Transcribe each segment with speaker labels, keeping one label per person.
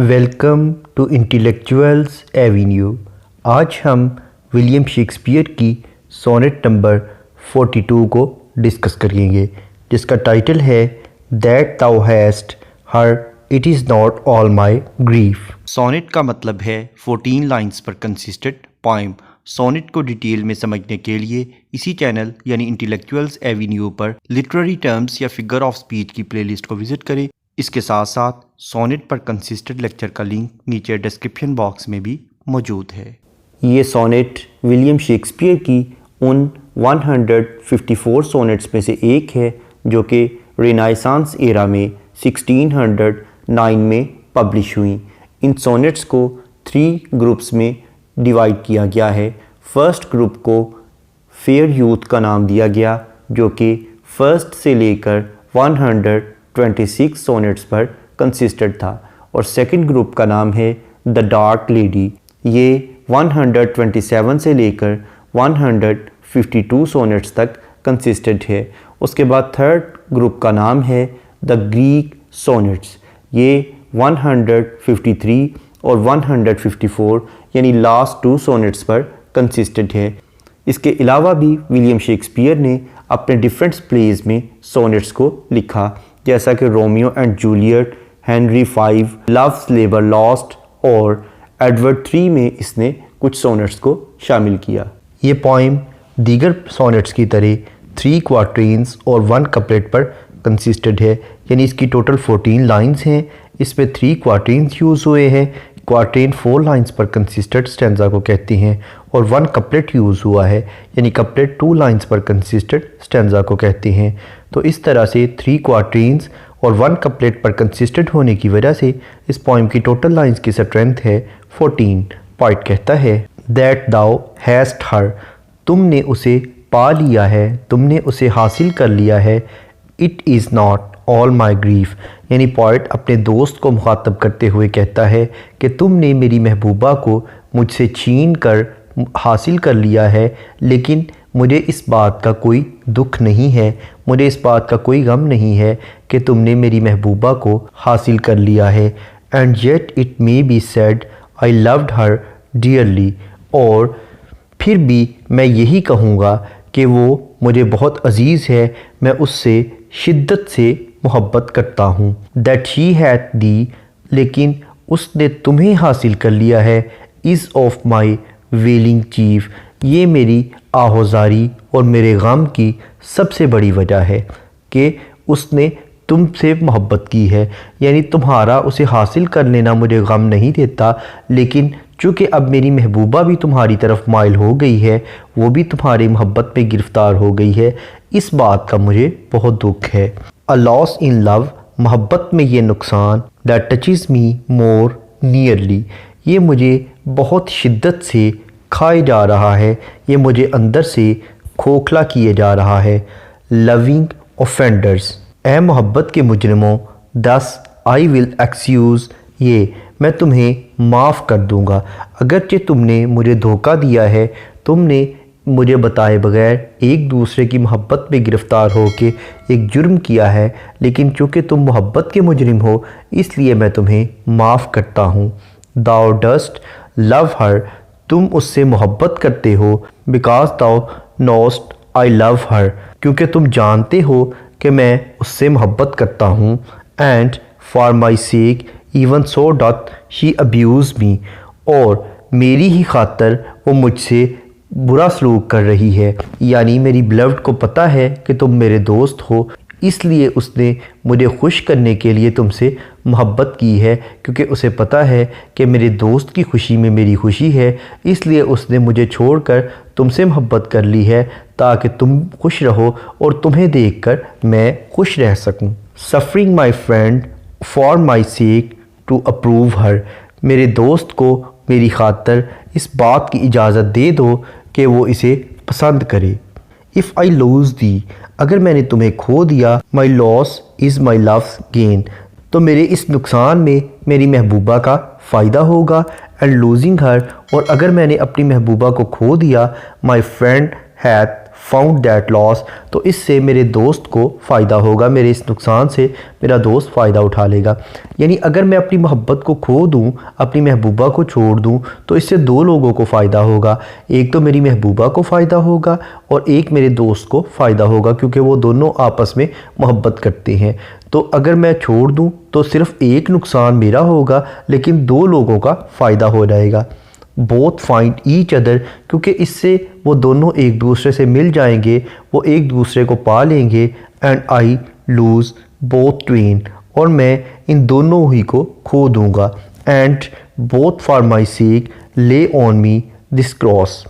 Speaker 1: Welcome to intellectuals avenue. आज हम William Shakespeare की सोनेट नंबर 42 को डिस्कस करेंगे, जिसका टाइटल है that thou hast her it is not all my grief. Sonnet का मतलब है 14 लाइंस पर कंसिस्टेंट पोएम। सोनेट को डिटेल में समझने के लिए इसी चैनल यानी इंटेलेक्चुअल्स एवेन्यू पर लिटरेरी टर्म्स या फिगर ऑफ स्पीच की प्लेलिस्ट को विजिट करें। इसके साथ साथ सोनेट पर कंसिस्टेंट लेक्चर का लिंक नीचे डिस्क्रिप्शन बॉक्स में भी मौजूद है। ये सोनेट विलियम शेक्सपियर की उन 154 सोनेट्स में से एक है जो कि रेनेसांस एरा में 1609 में पब्लिश हुई। इन सोनेट्स को 3 ग्रुप्स में डिवाइड किया गया है। फर्स्ट ग्रुप को फेयर यूथ का नाम दिया गया, जो कि फर्स्ट से लेकर 126 सोनेट्स पर कंसिस्टेंट था, और सेकंड ग्रुप का नाम है द डार्क लेडी। ये 127 से लेकर 152 सोनेट्स तक कंसिस्टेंट है। उसके बाद थर्ड ग्रुप का नाम है द ग्रीक सोनेट्स। ये 153 और 154 यानी लास्ट 2 सोनेट्स पर कंसिस्टेंट है। इसके अलावा भी विलियम शेक्सपियर ने अपने डिफरेंट प्लेज में सोनेट्स को लिखा, जैसा कि Romeo and Juliet, Henry V, loves labour lost और एडवर्ड III में इसने कुछ सोनेट्स को शामिल किया। ये पोइम दीगर सोनेट्स की तरह 3 क्वार्टेन्स और 1 कपलेट पर कंसिस्टेंट है, यानी इसकी टोटल 14 लाइंस हैं। इसमें 3 क्वार्टेन्स यूज़ हुए हैं। क्वार्टेन 4 लाइंस पर कंसिस्टेंट स्टैंजा को कहती हैं, और 1 कपलेट यूज़ हुआ है, यानी कपलेट 2 लाइंस पर कंसिस्टेंट स्टैंजा को कहती हैं। तो इस तरह से 3 क्वार्टेन्स और 1 कपलेट पर कंसिस्टेंट होने की वजह से इस पोइम की टोटल लाइंस की स्ट्रेंथ है 14। पोइट कहता है दैट दाउ हैस्ट हर, तुमने उसे पा लिया है, तुमने उसे हासिल कर लिया है। It is not all my grief, यानी पोइट अपने दोस्त को मुखातब करते हुए कहता है कि तुमने मेरी महबूबा को मुझसे छीन कर हासिल कर लिया है, लेकिन मुझे इस बात का कोई दुख नहीं है, मुझे इस बात का कोई गम नहीं है कि तुमने मेरी महबूबा को हासिल कर लिया है। And yet it may be said I loved her dearly, और फिर भी मैं यही कहूँगा कि वो मुझे अजीज़ है, मैं उससे शिद्दत से मोहब्बत करता हूँ। दैट शी हैड दी, लेकिन उसने तुम्हें हासिल कर लिया है। Is of my wailing chief, ये मेरी आहोजारी और मेरे गम की सबसे बड़ी वजह है कि उसने तुमसे मोहब्बत की है, यानी तुम्हारा उसे हासिल कर लेना मुझे गम नहीं देता, लेकिन चूँकि अब मेरी महबूबा भी तुम्हारी तरफ माइल हो गई है, वो भी तुम्हारी मोहब्बत में गिरफ़्तार हो गई है, इस बात का मुझे बहुत दुख है। अ लॉस इन लव, मोहब्बत में ये नुकसान। That touches me more nearly, ये मुझे बहुत शिद्दत से खाए जा रहा है, ये मुझे अंदर से खोखला किए जा रहा है। लविंग ऑफेंडर्स, ए मोहब्बत के मुजरिमों। दस आई विल एक्सक्यूज़, ये मैं तुम्हें माफ़ कर दूंगा। अगरचे तुमने मुझे धोखा दिया है, तुमने मुझे बताए बगैर एक दूसरे की मोहब्बत में गिरफ़्तार हो के एक जुर्म किया है, लेकिन चूँकि तुम मोहब्बत के मुजरिम हो, इसलिए मैं तुम्हें माफ़ करता हूँ। दाउ डस्ट लव हर, तुम उससे मोहब्बत करते हो। बिकॉज दाउ नोस्ट आई लव हर, क्योंकि तुम जानते हो कि मैं उससे मोहब्बत करता हूँ। And for my sake even so doth she abuse me, और मेरी ही खातर वो मुझसे बुरा सलूक कर रही है, यानी मेरी बिलव्ड को पता है कि तुम मेरे दोस्त हो, इसलिए उसने मुझे खुश करने के लिए तुमसे मोहब्बत की है, क्योंकि उसे पता है कि मेरे दोस्त की खुशी में मेरी खुशी है, इसलिए उसने मुझे छोड़कर तुमसे मोहब्बत कर ली है ताकि तुम खुश रहो और तुम्हें देखकर मैं खुश रह सकूं। Suffering my friend for my sake to approve her, मेरे दोस्त को मेरी खातर इस बात की इजाज़त दे दो कि वो इसे पसंद करे। इफ़ आई लूज़ दी, अगर मैंने तुम्हें खो दिया। My loss is my loves gain, तो मेरे इस नुकसान में मेरी महबूबा का फ़ायदा होगा। एंड लूजिंग हर, और अगर मैंने अपनी महबूबा को खो दिया। My friend hath found that loss, तो इससे मेरे दोस्त को फ़ायदा होगा, मेरे इस नुकसान से मेरा दोस्त फ़ायदा उठा लेगा। यानी अगर मैं अपनी मोहब्बत को खो दूँ, अपनी महबूबा को छोड़ दूँ, तो इससे दो लोगों को फ़ायदा होगा। एक तो मेरी महबूबा को फ़ायदा होगा और एक मेरे दोस्त को फ़ायदा होगा, क्योंकि वो दोनों आपस में मोहब्बत करते हैं। तो अगर मैं छोड़ दूँ तो सिर्फ़ एक नुकसान मेरा होगा, लेकिन दो लोगों का फ़ायदा हो जाएगा। बोथ फाइंड ईच अदर, क्योंकि इससे वो दोनों एक दूसरे से मिल जाएंगे, वो एक दूसरे को पा लेंगे। And I loose both Twain, और मैं इन दोनों ही को खो दूंगा। एंड बोथ फॉर माई सेक ले ऑन मी दिस क्रॉस,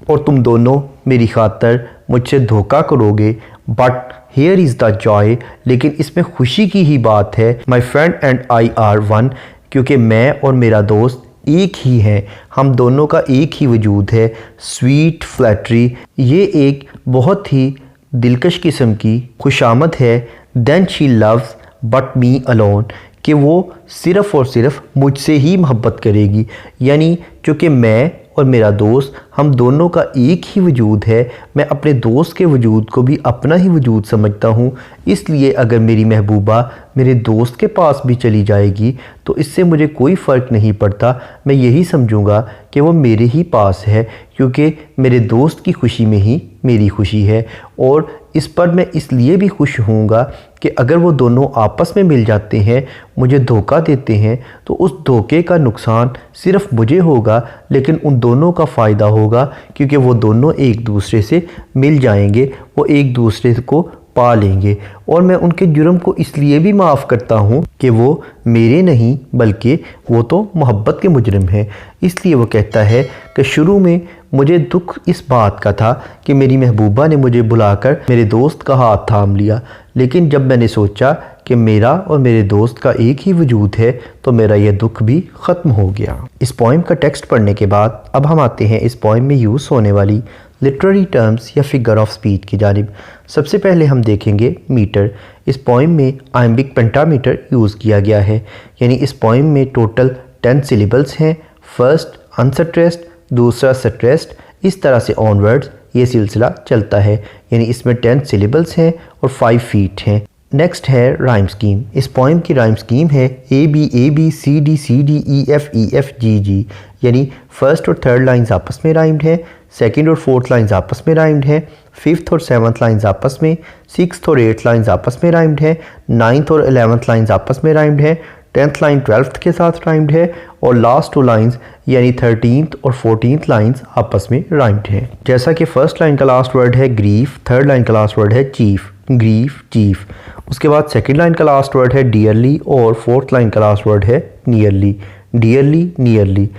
Speaker 1: और तुम दोनों मेरी खातर मुझसे धोखा करोगे। But here is the Joy, लेकिन इसमें खुशी की ही बात है। My friend and I R one, क्योंकि मैं और मेरा दोस्त एक ही हैं, हम दोनों का एक ही वजूद है। स्वीट फ्लैटरी, ये एक बहुत ही दिलकश किस्म की खुशामद है। Then she loves but me alone, कि वो सिर्फ़ और सिर्फ मुझसे ही मोहब्बत करेगी। यानी चूँकि मैं और मेरा दोस्त, हम दोनों का एक ही वजूद है, मैं अपने दोस्त के वजूद को भी अपना ही वजूद समझता हूँ। इसलिए अगर मेरी महबूबा मेरे दोस्त के पास भी चली जाएगी तो इससे मुझे कोई फ़र्क नहीं पड़ता। मैं यही समझूंगा कि वो मेरे ही पास है, क्योंकि मेरे दोस्त की खुशी में ही मेरी खुशी है। और इस पर मैं इसलिए भी खुश होऊंगा कि अगर वो दोनों आपस में मिल जाते हैं, मुझे धोखा देते हैं, तो उस धोखे का नुकसान सिर्फ मुझे होगा, लेकिन उन दोनों का फ़ायदा होगा, क्योंकि वो दोनों एक दूसरे से मिल जाएंगे, वो एक दूसरे को पा लेंगे। और मैं उनके जुर्म को इसलिए भी माफ़ करता हूँ कि वो मेरे नहीं बल्कि वो तो मोहब्बत के मुजरिम हैं। इसलिए वो कहता है कि शुरू में मुझे दुख इस बात का था कि मेरी महबूबा ने मुझे बुलाकर मेरे दोस्त का हाथ थाम लिया, लेकिन जब मैंने सोचा कि मेरा और मेरे दोस्त का एक ही वजूद है तो मेरा यह दुख भी ख़त्म हो गया। इस पोइम का टेक्स्ट पढ़ने के बाद अब हम आते हैं इस पोइम में यूज़ होने वाली लिटरेरी टर्म्स या फिगर ऑफ स्पीच की जानिब। सबसे पहले हम देखेंगे मीटर। इस पोइम में आयम्बिक पेंटामीटर यूज़ किया गया है, यानी इस पोइम में टोटल 10 सिलेबल्स हैं। फर्स्ट अनस्ट्रेस्ड, दूसरा स्ट्रेस्ड, इस तरह से ऑनवर्ड्स ये सिलसिला चलता है, यानी इसमें 10 सिलेबल्स हैं और 5 फीट हैं। नेक्स्ट है राइम स्कीम। इस पोइम की राइम स्कीम है A B C D E F G G, यानी फर्स्ट और थर्ड लाइंस आपस में राइम्ड है, सेकंड और फोर्थ लाइंस आपस में राइम्ड है, फिफ्थ और सेवन्थ लाइंस आपस में, सिक्स्थ और एट्थ लाइंस आपस में राइम्ड है, नाइन्थ और 11th लाइंस आपस में राइम्ड है, 10th लाइन 12th के साथ राइम्ड है, और लास्ट 2 लाइंस यानी 13th और 14th लाइंस आपस में राइम्ड है। जैसा कि फर्स्ट लाइन का लास्ट वर्ड है ग्रीफ, थर्ड लाइन का लास्ट वर्ड है चीफ, ग्रीफ चीफ। उसके बाद सेकंड लाइन का लास्ट वर्ड है डियरली और फोर्थ लाइन का लास्ट वर्ड है नियरली, डियरली नियरली।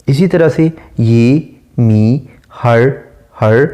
Speaker 1: इसी तरह से ये, मी, हर,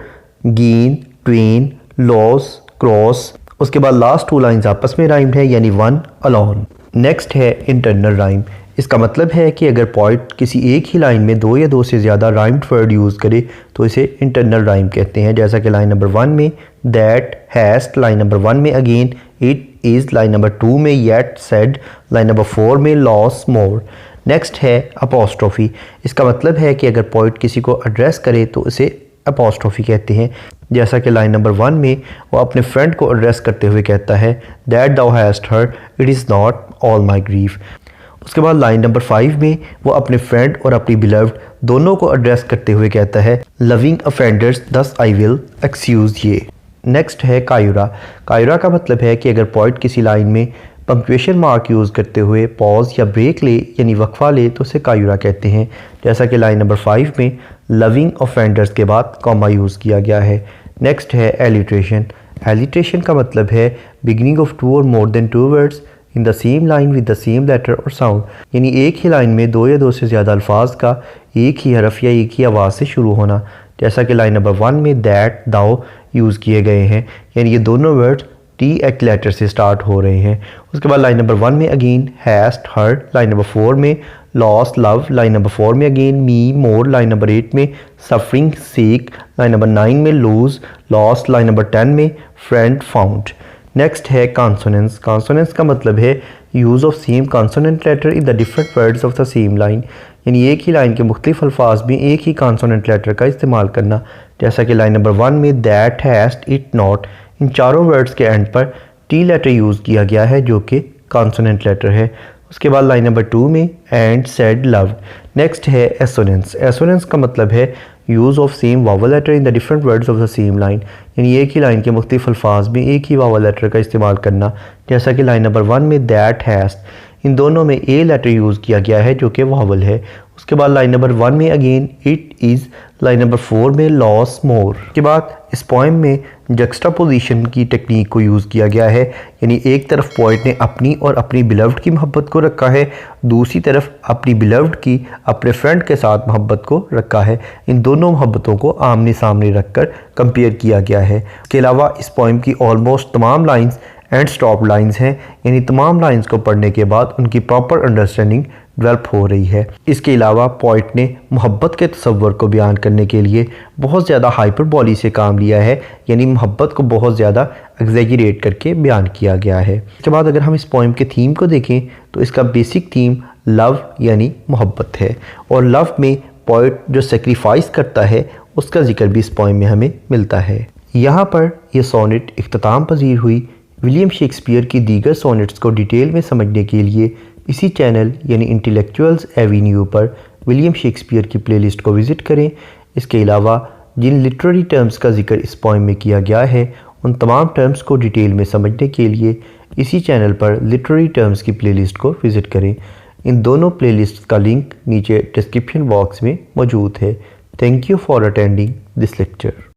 Speaker 1: गेन, ट्वेन, लॉस, क्रॉस। उसके बाद लास्ट 2 लाइंस आपस में राइम्ड है, यानी वन, अलोन। नेक्स्ट है इंटरनल राइम। इसका मतलब है कि अगर पोइट किसी एक ही लाइन में 2 या 2 से ज़्यादा राइम्ड वर्ड यूज़ करे तो इसे इंटरनल राइम कहते हैं। जैसा कि लाइन नंबर 1 में दैट, हैस्ट, लाइन नंबर 1 में again it is, line number 2 में येट, सेड, लाइन नंबर 4 में लॉस, मोर। नेक्स्ट है अपोस्ट्रोफी। इसका मतलब है कि अगर पोइट किसी को एड्रेस करे तो इसे अपोस्ट्रोफी कहते हैं। जैसा कि लाइन नंबर 1 में वो अपने फ्रेंड को एड्रेस करते हुए कहता है that thou hast her, it is not all my grief. उसके बाद लाइन नंबर 5 में वो अपने फ्रेंड और अपनी बिलव्ड दोनों को एड्रेस करते हुए कहता है लविंग अफेंडर्स दस आई विल एक्सक्यूज़ ये। नेक्स्ट है कायुरा। कायुरा का मतलब है कि अगर पोइट किसी लाइन में पंक्चुएशन मार्क यूज़ करते हुए पॉज या ब्रेक ले यानी वक्फा ले तो उसे कायुरा कहते हैं। जैसा कि लाइन नंबर 5 में लविंग ऑफेंडर्स के बाद कॉमा यूज़ किया गया है। नेक्स्ट है एलिट्रेशन। एलिट्रेशन का मतलब है बिगिनिंग ऑफ 2 और more than 2 words in the same line with the same letter और साउंड, यानी एक ही लाइन में 2 या 2 से ज़्यादा अल्फाज का एक ही हरफ या एक ही आवाज़ से शुरू होना। जैसा कि लाइन नंबर 1 में दैट, दाओ यूज़ किए गए हैं, यानी ये दोनों वर्ड्स टी एक लेटर से स्टार्ट हो रहे हैं। उसके बाद लाइन नंबर 1 में again heist, heard, line number 4 में लॉस, लव, लाइन नंबर 4 में अगेन मी, मोर, लाइन नंबर 8 में सफरिंग, सीक, लाइन नंबर 9 में लूज, लॉस, लाइन नंबर 10 में फ्रेंड, फाउंड। नेक्स्ट है कॉन्सोनेंस। कॉन्सोनेंस का मतलब है use of same consonant letter in the different words of the same line, यानी एक ही लाइन के मुख्तलिफ अल्फाज में एक ही कॉन्सोनेंट लेटर का इस्तेमाल करना। जैसा कि लाइन नंबर 1 में दैट, हैस्ट, इट, नॉट, इन चारों वर्ड्स के एंड पर टी लेटर यूज़ किया गया है जो कि कॉन्सोनेंट लेटर है। उसके बाद लाइन नंबर 2 में एंड, सेड, लव्ड। नेक्स्ट है एसोनेंस। एसोनेंस का मतलब है use of same vowel letter in the different words of the same line, यानी एक ही लाइन के मुख्तलिफ अल्फाज में एक ही वावल लेटर का इस्तेमाल करना। जैसा कि लाइन नंबर 1 में दैट, हैस्ट, इन दोनों में ए लेटर यूज़ किया गया है जो कि वावल है। उसके बाद लाइन नंबर 1 में again it, is, line number 4 में लॉस, मोर। के बाद इस पोएम में जक्सटापोजिशन की टेक्निक को यूज़ किया गया है, यानी एक तरफ पोइट ने अपनी और अपनी बिलव्ड की मोहब्बत को रखा है, दूसरी तरफ अपनी बिलव्ड की अपने फ्रेंड के साथ मोहब्बत को रखा है। इन दोनों मोहब्बतों को आमने सामने रखकर कंपेयर किया गया है। इसके अलावा इस पोएम की ऑलमोस्ट तमाम लाइंस एंड स्टॉप लाइंस हैं, यानी तमाम लाइंस को पढ़ने के बाद उनकी प्रॉपर अंडरस्टैंडिंग डेवलप हो रही है। इसके अलावा पोइट ने मोहब्बत के तस्वर को बयान करने के लिए बहुत ज़्यादा हाइपरबोली से काम लिया है, यानी मोहब्बत को बहुत ज़्यादा एग्जैगरेट करके बयान किया गया है। इसके बाद अगर हम इस पोएम के थीम को देखें तो इसका बेसिक थीम लव यानी मोहब्बत है, और लव में पोइट जो सेक्रीफाइस करता है उसका जिक्र भी इस पोएम में हमें मिलता है। यहाँ पर यह सोनेट इख्तिताम पजीर हुई। विलियम शेक्सपियर की दीगर सोनेट्स को डिटेल में समझने के लिए इसी चैनल यानी इंटेलेक्चुअल्स एवेन्यू पर विलियम शेक्सपियर की प्लेलिस्ट को विज़िट करें। इसके अलावा जिन लिटरेरी टर्म्स का जिक्र इस पोएम में किया गया है उन तमाम टर्म्स को डिटेल में समझने के लिए इसी चैनल पर लिटरेरी टर्म्स की प्लेलिस्ट को विज़िट करें। इन दोनों प्लेलिस्ट का लिंक नीचे डिस्क्रिप्शन बॉक्स में मौजूद है। Thank you for attending this lecture.